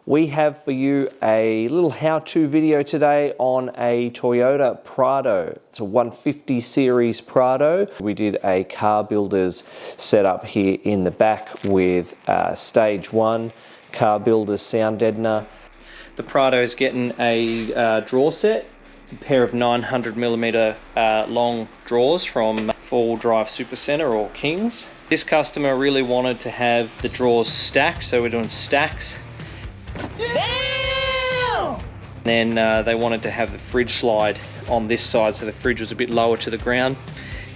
We have for you a little how-to video today on a Toyota Prado. It's a 150 series Prado. We did a car builder's setup here in the back with stage 1 car builder's sound deadener. The Prado is getting a draw set. It's a pair of 900mm long drawers from four-wheel drive Supacenter or Kings. This customer really wanted to have the drawers stacked, so we're doing stacks. Damn! Then they wanted to have the fridge slide on this side, so the fridge was a bit lower to the ground.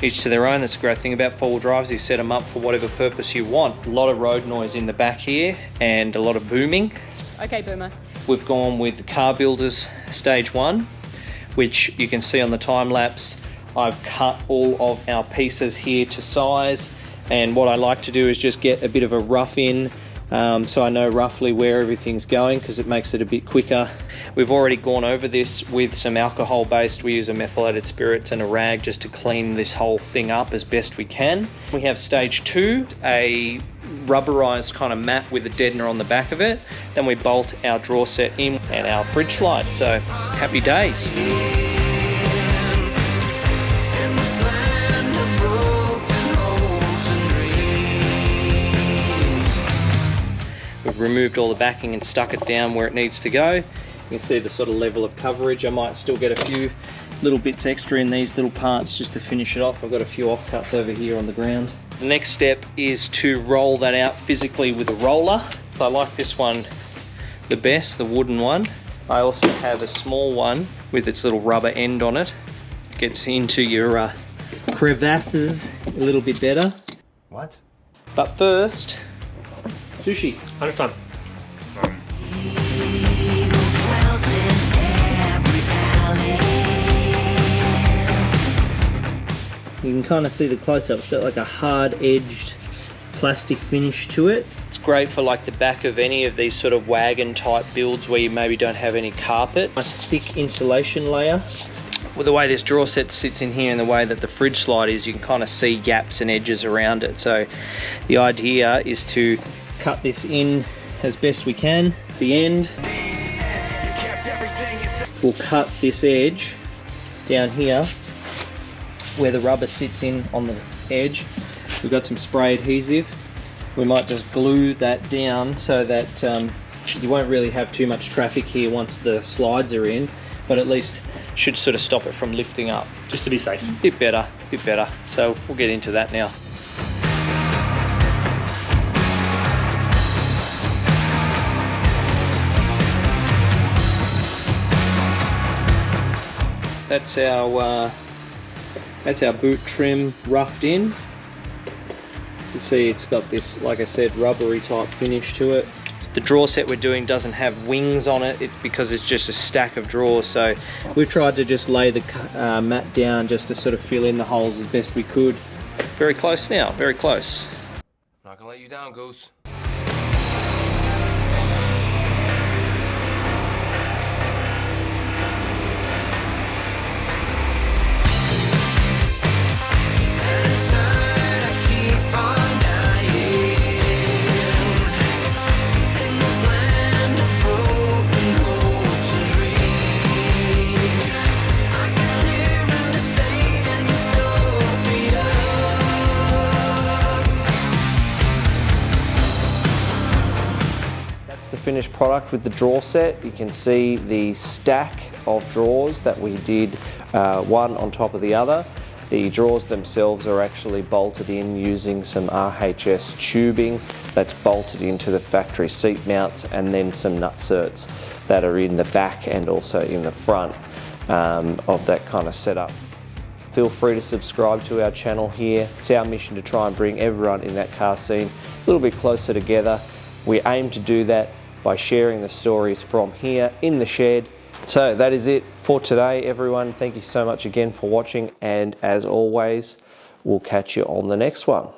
Each to their own. That's a great thing about four-wheel drives. You set them up for whatever purpose you want. A lot of road noise in the back here and a lot of booming. Okay, boomer. We've gone with the car builders stage 1, which you can see on the time lapse. I've cut all of our pieces here to size, and what I like to do is just get a bit of a rough in, so I know roughly where everything's going, because it makes it a bit quicker. We've already gone over this with some alcohol based. We use a methylated spirits and a rag just to clean this whole thing up as best we can. We have stage 2, a rubberized kind of mat with a deadener on the back of it. Then we bolt our drawer set in and our fridge slide. So happy days. We've removed all the backing and stuck it down where it needs to go. You can see the sort of level of coverage. I might still get a few little bits extra in these little parts just to finish it off. I've got a few offcuts over here on the ground. The next step is to roll that out physically with a roller. I like this one the best, the wooden one. I also have a small one with its little rubber end on it. Gets into your crevasses a little bit better. What? But first, sushi. 100 You can kind of see the close-up. It's got like a hard-edged plastic finish to it. It's great for like the back of any of these sort of wagon type builds where you maybe don't have any carpet. Nice thick insulation layer. With the way this drawer set sits in here and the way that the fridge slide is, you can kind of see gaps and edges around it. So the idea is to cut this in as best we can. At the end, we'll cut this edge down here where the rubber sits in on the edge. We've got some spray adhesive. We might just glue that down so that you won't really have too much traffic here once the slides are in, but at least should sort of stop it from lifting up. Just to be safe. Bit better, bit better. So we'll get into that now. That's our boot trim roughed in. You can see it's got this, like I said, rubbery type finish to it. The drawer set we're doing doesn't have wings on it. It's because it's just a stack of drawers. So we've tried to just lay the mat down just to sort of fill in the holes as best we could. Very close now, very close. Not gonna let you down, Goose. The finished product with the drawer set. You can see the stack of drawers that we did one on top of the other. The drawers themselves are actually bolted in using some RHS tubing that's bolted into the factory seat mounts, and then some nutserts that are in the back and also in the front of that kind of setup. Feel free to subscribe to our channel here. It's our mission to try and bring everyone in that car scene a little bit closer together. We aim to do that by sharing the stories from here in the shed. So that is it for today, everyone. Thank you so much again for watching, and as always, we'll catch you on the next one.